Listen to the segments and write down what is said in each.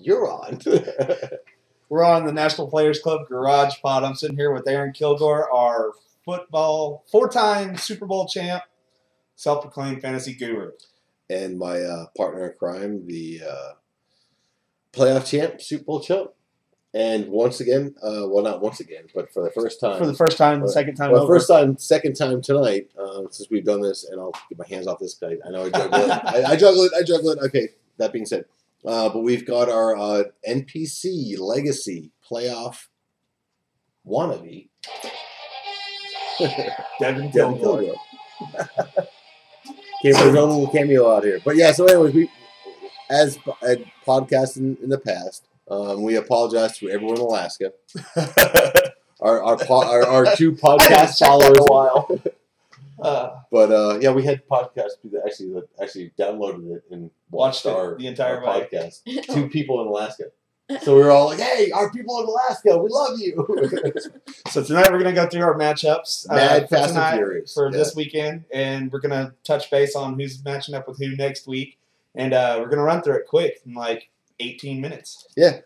you're on. We're on the National Players Club Garage Pod. I'm sitting here with Aaron Kilgore, our football 4-time Super Bowl champ, self-proclaimed fantasy guru. And my partner in crime, the playoff champ, Super Bowl champ. And once again, well, not once again, but for the first time. For the first time, the second time well, over. First time, second time tonight, since we've done this, and I'll get my hands off this guy. I know I juggle it. I juggle it. Okay, that being said. But we've got our NPC Legacy Playoff wannabe. Devin Kilgore. Gave us a little cameo out here. But yeah, so anyways, we, as podcasting in the past, we apologize to everyone in Alaska. our two podcast followers. A while. But yeah, we had podcasts that actually downloaded it and watched the entire podcast. 2 people in Alaska. So we were all like, "Hey, our people in Alaska, we love you." So tonight we're gonna go through our matchups Mad, Fast, and Furious for this weekend, and we're gonna touch base on who's matching up with who next week, and we're gonna run through it quick in like 18 minutes. Yeah,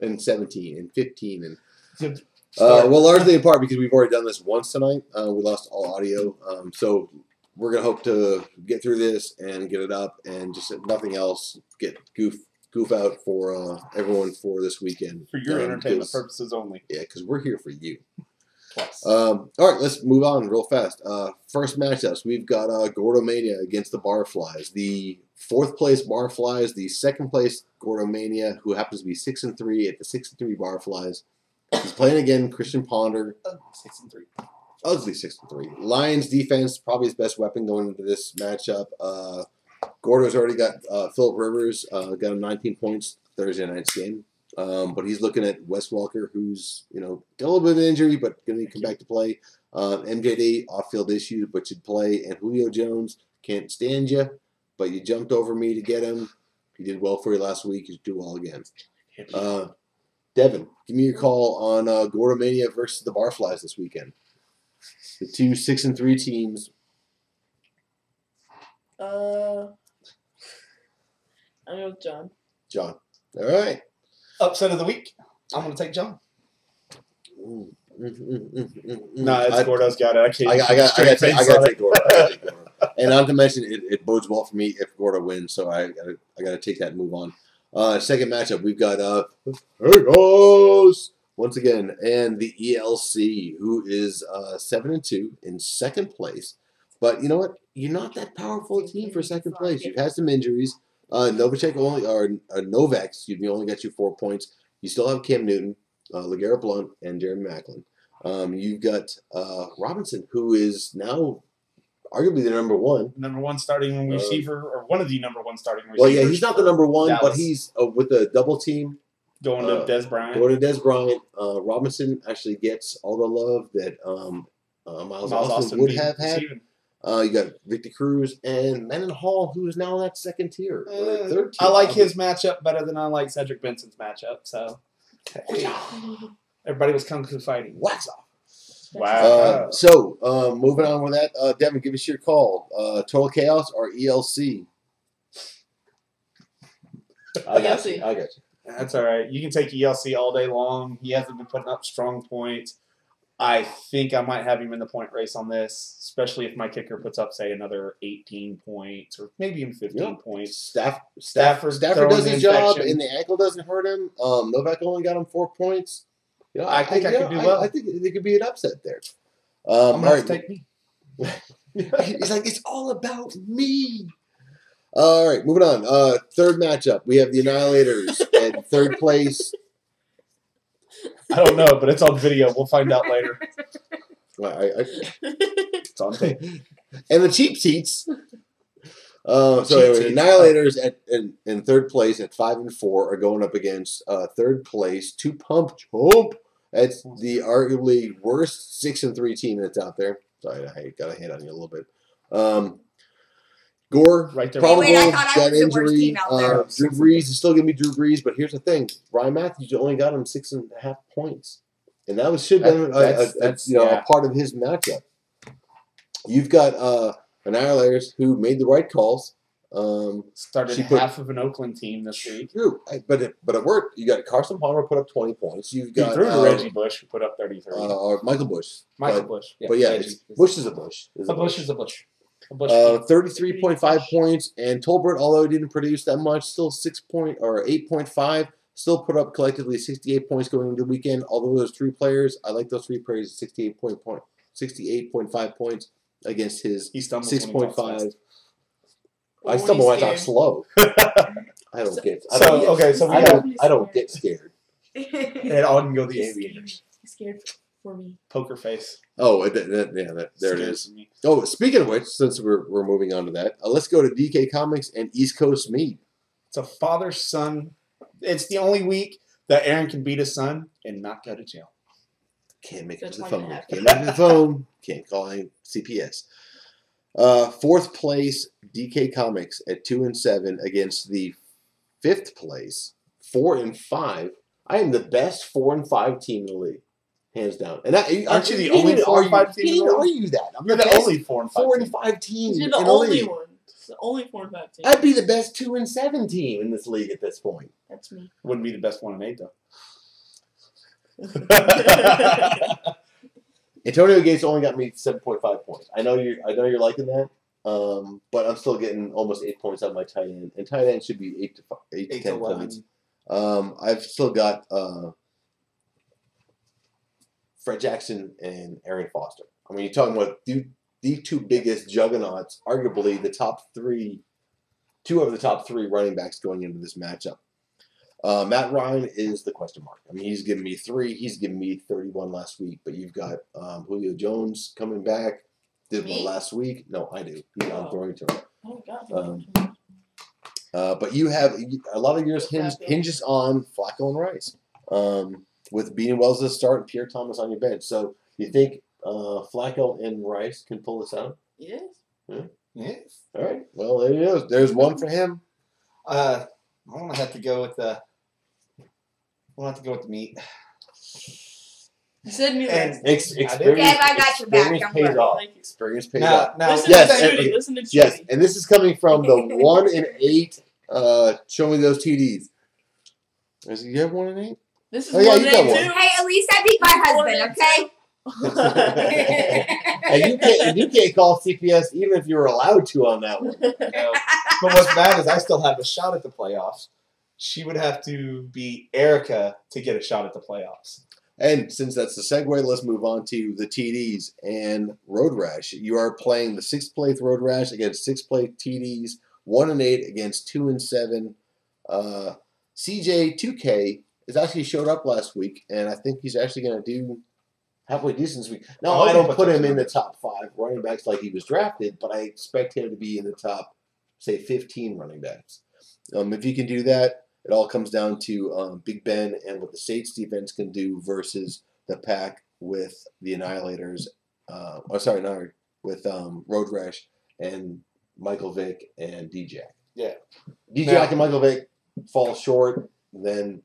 and 17 and 15 and. Well, largely in part because we've already done this once tonight. We lost all audio. So we're going to hope to get through this and get it up and just, if nothing else, get goof out for everyone for this weekend. For your entertainment purposes only. Yeah, because we're here for you. Plus. All right, let's move on real fast. First matchups, we've got Gordomania against the Barflies. The 4th place Barflies, the 2nd place Gordomania, who happens to be 6-3 at the 6-3 Barflies. He's playing again, Christian Ponder. 6-3. Ugly 6-3. Lions defense, probably his best weapon going into this matchup. Gordo's already got Phillip Rivers, got him 19 points Thursday night's game. But he's looking at Wes Welker, who's, got a little bit of an injury, but going to come back to play. MJD, off-field issues, but should play. And Julio Jones, can't stand you, but you jumped over me to get him. He did well for you last week. He should do well again. Devin, give me your call on Gordomania versus the Barflies this weekend. The 2 6-3 teams. I'm with John. John. All right. Upset of the week. I'm going to take John. No, it's Gordo's got it. I got to take Gordo. And not to mention, it bodes well for me if Gordo wins, so I got to take that and move on. Second matchup, we've got once again, and the ELC, who is 7-2 in 2nd place. But you know what? You're not that powerful a team for 2nd place. You've had some injuries. Novak, excuse me, only got you 4 points. You still have Cam Newton, LeGarrette Blount, and Jeremy Maclin. You've got Robinson, who is now arguably the number one starting receiver, or one of the number 1 starting receivers. Well, yeah, he's not the number 1, Dallas. but he's with the double team. Going to Des Bryant. Robinson actually gets all the love that Miles Austin would have had. You got Victor Cruz and Manon Hall, who is now that 2nd tier. 3rd tier. I like his matchup better than I like Cedric Benson's matchup. So everybody was kung fu fighting. Wax off. Wow. So moving on with that, Devin, give us your call. Total Chaos or ELC? I got you. That's all right. You can take ELC all day long. He hasn't been putting up strong points. I think I might have him in the point race on this, especially if my kicker puts up, say, another 18 points or maybe even 15 points. Stafford does his job, and the ankle doesn't hurt him. Novak only got him 4 points. I think I could do well. I think there could be an upset there. I'm going to take me. He's like, it's all about me. All right, moving on. 3rd matchup. We have the Annihilators at 3rd place. I don't know, but it's on video. We'll find out later. It's on tape. And the Cheap Seats. Annihilators in 3rd place at 5-4 are going up against 3rd place 2 Pump Chomp. That's the arguably worst 6-3 team that's out there. Sorry, I got a hand on you a little bit. Gore, right there. probably got injury. Drew Brees is still going to be Drew Brees, but here's the thing: Ryan Matthews only got him 6.5 points, and that should have been a part of his matchup. You've got Annihilators who made the right calls. Started She put- half of an Oakland team this week. True, but it worked. You got Carson Palmer put up 20 points. You've He got threw to Reggie Bush, who put up 33. or Michael Bush. Michael Bush. Yeah, But yeah, Reggie. Bush is a Bush. A Bush is a Bush. A Bush. 33.5 points, and Tolbert, although he didn't produce that much, still 8.5. Still put up collectively 68 points going into the weekend. Although those 3 players, I like those 3 players. 68.5 points against his He stumbles 6.5. Or I when stumble when I he's talk scared. slow. I don't get. I So, don't get, okay, so we I don't get scared. And on go the He's Aviators. scared for me. Poker face. Oh, there it Scared is. for me. Oh, speaking of which, since we're moving on to that, let's go to DK Comics and East Coast Mead. It's a father-son. It's the only week that Aaron can beat his son and not go to jail. Can't make it That's to the not phone. gonna happen. Can't make it to the phone. Can't call him CPS. 4th place DK Comics at 2-7 against the 5th place 4-5. I am the best 4-5 team in the league, hands down. And Aren't you the only 4-5 team in the Can't league? argue that. I'm You're the best only 4-5 team. team You're in the the only league. one. It's the only 4-5 team. I'd be the best 2-7 team in this league at this point. That's me. Wouldn't be the best 1-8 though. Antonio Gates only got me 7.5 points. I know you're liking that, but I'm still getting almost 8 points out of my tight end, and tight end should be 8 to 10 points. I've still got Fred Jackson and Aaron Foster. I mean, you're talking about the 2 biggest juggernauts, arguably the top 3, 2 of the top 3 running backs going into this matchup. Matt Ryan is the question mark. I mean, he's given me 3. He's given me 31 last week. But you've got Julio Jones coming back. Did one Me? last week. No, I do. I'm throwing to him. Oh, God. But you have a lot of yours hinges on Flacco and Rice. With Beanie Wells to start and Pierre Thomas on your bench. So you think Flacco and Rice can pull this out? Yes. Yes. All right. Well, there you go. There's one for him. I want to have to go with the. Meat. You said me And- last. Experience, Dad, I got your back, experience don't pays worry. off. Thank you. Experience pays Now, off. Listen Yes, to and- Judy. Listen to Judy. Yes, and this is coming from the 1-8. Show me those TDs. Is you have 1-8? This is Oh, yeah, one you day got one. too. Hey, at least I beat my husband, okay? And you can't call CPS even if you were allowed to on that one. No. But what's bad is I still have a shot at the playoffs. She would have to beat Erica to get a shot at the playoffs. And since that's the segue, let's move on to the TDs and Road Rash. You are playing the 6th place Road Rash against 6th place TDs, 1-8 against 2-7. CJ2K has actually showed up last week, and I think he's actually going to do halfway decent this week. No, I hope I he don't puts put up him in the numbers. top 5 running backs like he was drafted, but I expect him to be in the top, say, 15 running backs. If he can do that, it all comes down to Big Ben and what the Saints defense can do versus the pack with the Annihilators. With Road Rash and Michael Vick and D-Jack. Yeah. D-Jack and Michael Vick fall short, then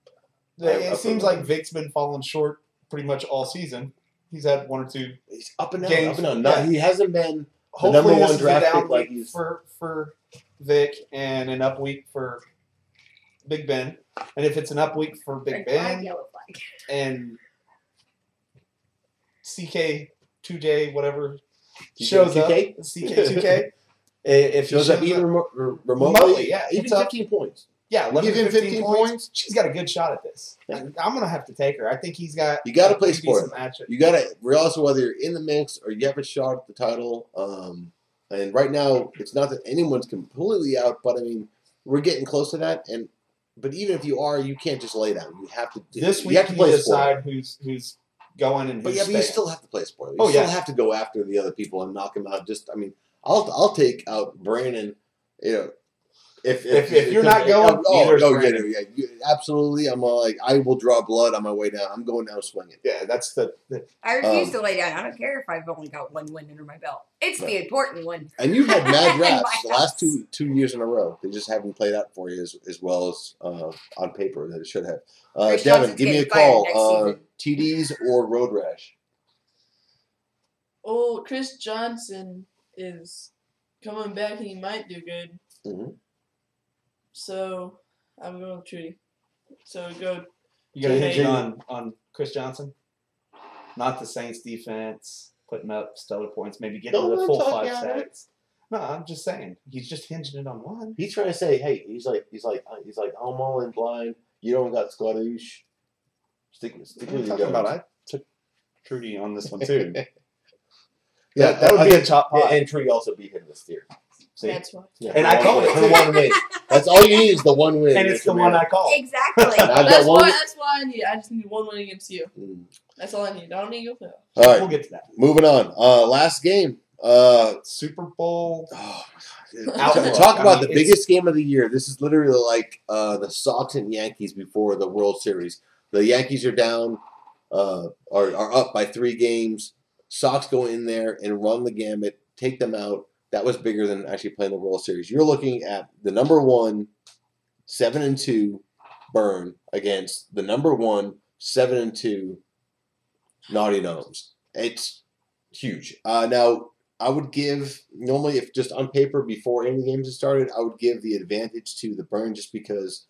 It seems like Vic's been falling short pretty much all season. He's had 1 or 2. he's up and down, Games, up and down. yeah. No, he hasn't been the Hopefully number this one is a draft down pick like week he's. for Vic and an up week for Big Ben. And if it's an up week for Big Ben Yellow flag. and CK2J, whatever, CK2K? shows up, CK2K, if he Shows up even remotely, yeah, even puts up- 15 points. yeah, 11, Give him 15 points, she's got a good shot at this. Yeah. And I'm going to have to take her. I think he's got You got to play a sport. decent matchup. You got to realize whether you're in the mix or you have a shot at the title. And right now, it's not that anyone's completely out, but I mean, we're getting close to that. But even if you are, you can't just lay down. You have to. This you week have to you play decide sport. who's going and But who's yeah, but you staying. still have to play sport. You Oh, still yeah. have to go after the other people and knock them out. I'll take out Brandon. You know, If you're not going, neither is Brandon. absolutely. I'm all like, I will draw blood on my way down. I'm going down swinging. Yeah, that's the I refuse to lay down. I don't care if I've only got 1 win under my belt. It's the important one. And you've had mad In drafts my the last house. two years in a row. They just haven't played out for you as well as on paper that it should have. Chris Devin, Johnson's give me a getting fired call. next TDs or Road Rash? Oh, Chris Johnson is coming back and he might do good. Mhm. So I'm going with Trudy. So go. You gonna hinge it 2-8. on Chris Johnson? Not the Saints defense putting up stellar points, maybe getting to the full 5 sacks. No, I'm just saying he's just hinging it on one. He's trying to say, hey, he's like, I'm all in blind. You don't got Scottish. Stick What with are you your talking about? guns. I took Trudy on this one too. Yeah, that would be a top Yeah, five. and Trudy also beat him this year. See? That's why. Yeah, And I called it for too. one win. That's all you need is the one win. And it's the one I called. Exactly. I've got That's one. why. That's why I need. I just need one win against you. Mm. That's all I need. I don't need to go playoff. All right, We'll get to that. moving on. Last game. Super Bowl. Oh, Outlook. talk about I mean, the biggest game of the year. This is literally like the Sox and Yankees before the World Series. The Yankees are down, are up by 3 games. Sox go in there and run the gamut, take them out. That was bigger than actually playing the World Series. You're looking at the number 1, 7-2 Burn against the number 1, 7-2 Naughty Gnomes. It's huge. Now, I would give, normally if just on paper before any games have started, I would give the advantage to the Burn just because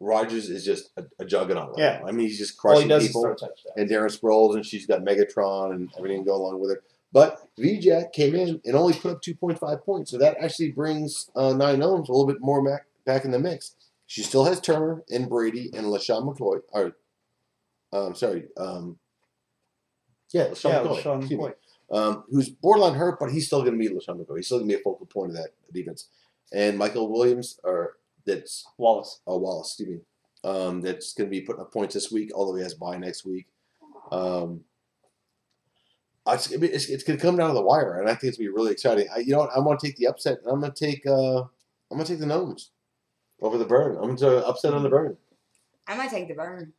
Rogers is just a juggernaut right Yeah. now. I mean, he's just All he crushing does is people. throw touchdowns. And Darren Sproles, and she's got Megatron and everything going along with her. But VJ came in and only put up 2.5 points, so that actually brings 9 Gnomes a little bit more back in the mix. She still has Turner and Brady and LaShawn McCoy. LaShawn LaShawn excuse me. McCoy. Who's borderline hurt, but he's still going to be LaShawn McCoy. He's still going to be a focal point of that defense. And Michael Williams, that's Wallace. Wallace, excuse me. That's going to be putting up points this week, although he has bye next week. It's going to come down to the wire, and I think it's going to be really exciting. You know what? I want to take the upset, and I'm going to take the Gnomes over the Burn. I'm going to upset on the Burn. I'm gonna take the Burn.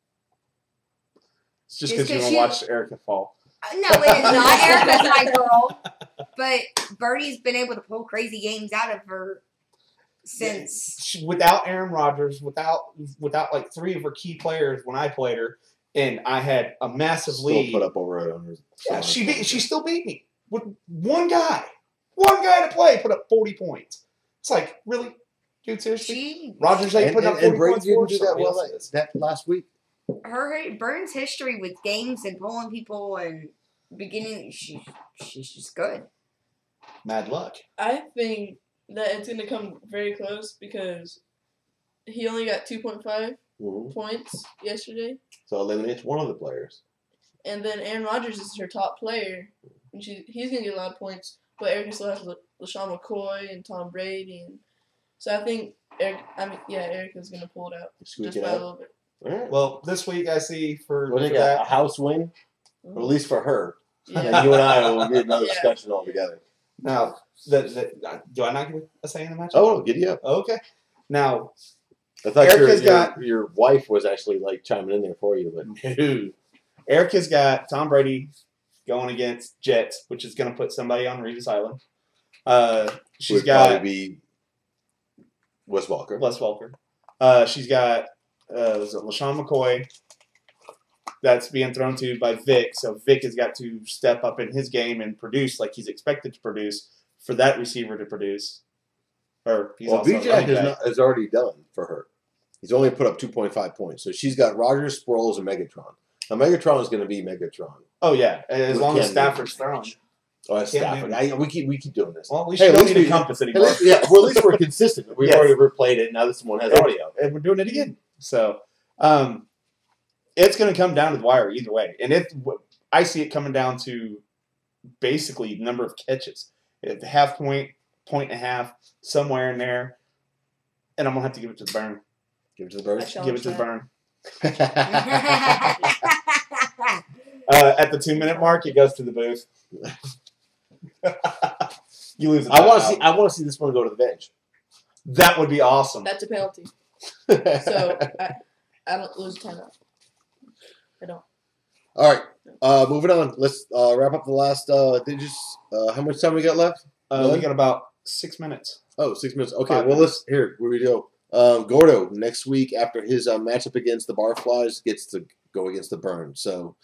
It's just Just because you 'cause want to she- watch Erica fall. No, it is not. Erica's my girl. But Birdie's been able to pull crazy games out of her since. Without Aaron Rodgers, without like 3 of her key players when I played her, and I had a massive Still lead. put up over it on her. Yeah, she still beat me with one guy to play put up 40 points. It's like, really, dude, seriously. She Rodgers ain't putting up 40 and Brady points. didn't for do that somebody well else is. that last week. her Burns history with games and pulling people and beginning. She's just good. Mad luck. I think that it's going to come very close because he only got 2.5 points yesterday. So eliminates one of the players. And then Aaron Rodgers is her top player. And he's going to get a lot of points. But Erica still has LaShawn McCoy and Tom Brady. And so I think Erica's going to pull it out. Squeak Just it by a out. little bit. All right. Well, this week I see for Well, they got that. a house win, or at least for her. Yeah. And you and I will get another Yeah. discussion altogether. Now, do I not get a say in the match? Oh, giddy up. Okay. Now, I thought Erica's your wife was actually like chiming in there for you, but no. Erica's got Tom Brady going against Jets, which is going to put somebody on Revis Island. She's would got probably be Wes Walker. Les Walker. She's got LaShawn McCoy that's being thrown to by Vic. So Vic has got to step up in his game and produce like he's expected to produce for that receiver to produce. Or he's Well, also BJ running back. has already done for her. He's only put up 2.5 points. So she's got Rogers, Sproles, and Megatron. Now, Megatron is going to be Megatron. Oh, yeah. As We long as can't Stafford's do throwing. Oh, that's Can't Stafford. We keep doing this. Well, at least Hey, you at don't least need a we- compass At anymore. least, yeah, well, at least we're consistent. We've Yes. already replayed it. Now this one has audio. And we're doing it again. So, it's going to come down to the wire either way. And I see it coming down to basically number of catches. At the half point, point and a half, somewhere in there. And I'm going to have to give it to the Burn. Give it to the I birds. Give it to the challenge Burn. That's At the 2-minute mark, it goes to the booth. You lose. I want to see this one go to the bench. That would be awesome. That's a penalty. So I don't lose timeout. I don't. All right, moving on. Let's wrap up the last digits. How much time we got left? We got about 6 minutes. Oh, 6 minutes. Okay, 5 well, minutes. here we go. Gordo, next week after his matchup against the Barflies, gets to go against the Burn. So,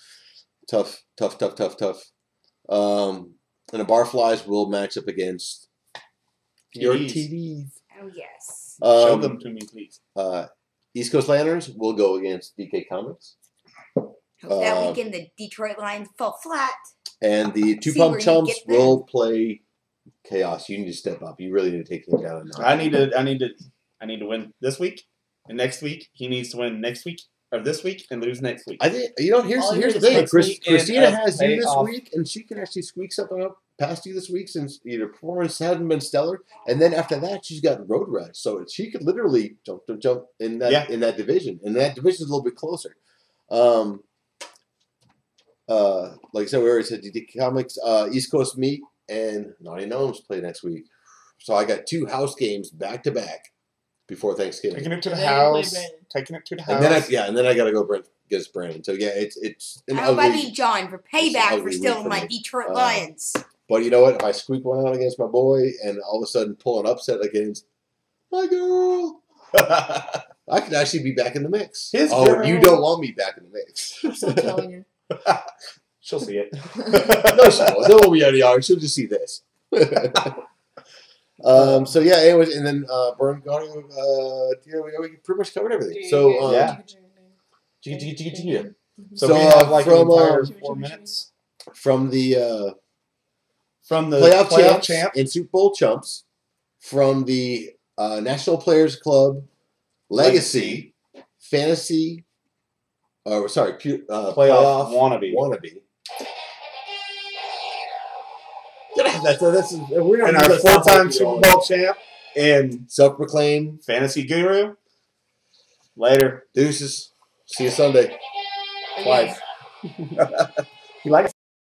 tough. And the Barflies will match up against Your TDs. TDs. Oh, yes. Show them to me, please. East Coast Lanterns will go against DK Comics. Hope that weekend the Detroit Lions fall flat. And the Two See Pump where you Chumps get them. will play Chaos. You need to step up. You really need to take things down. I need to win this week and next week. He needs to win next week or this week and lose next week. I think here's All the you thing. need is next week and Christina has you pay this off. week, and she can actually squeak something up past you this week since your performance hadn't been stellar. And then after that, she's got road rash, so she could literally jump in that in that division. And that division is a little bit closer. Like I said, we already said DK Comics, East Coast Meet, and Naughty Gnomes play next week. So I got 2 house games back to back before Thanksgiving. Taking it to the And then you play house. Brandon. Taking it to the And house. then I gotta go against Brandon. So yeah, it's an I hope I ugly. beat John for it's an payback ugly for week stealing for my me. Detroit Lions. But you know what? If I squeak one out against my boy and all of a sudden pull an upset against my girl, I could actually be back in the mix. His Oh, girl. you don't want me back in the mix. I'm still telling you. She'll see it. No, she won't. There won't be any argument. She'll just see this. So yeah, anyways, and then Burn Gaudio, we pretty much covered everything. So Yeah. Mhm. So So, we have like from, an entire Jimmy, 4 Jimmy, minutes from the from the playoff champ. and Super Bowl chumps, from the National Players Club Legacy Fantasy, Playoff wannabe. We're not And our that's not 4-time like Super all. Bowl champ and Self-proclaimed fantasy guru. Later. deuces. See you Sunday. Again. You like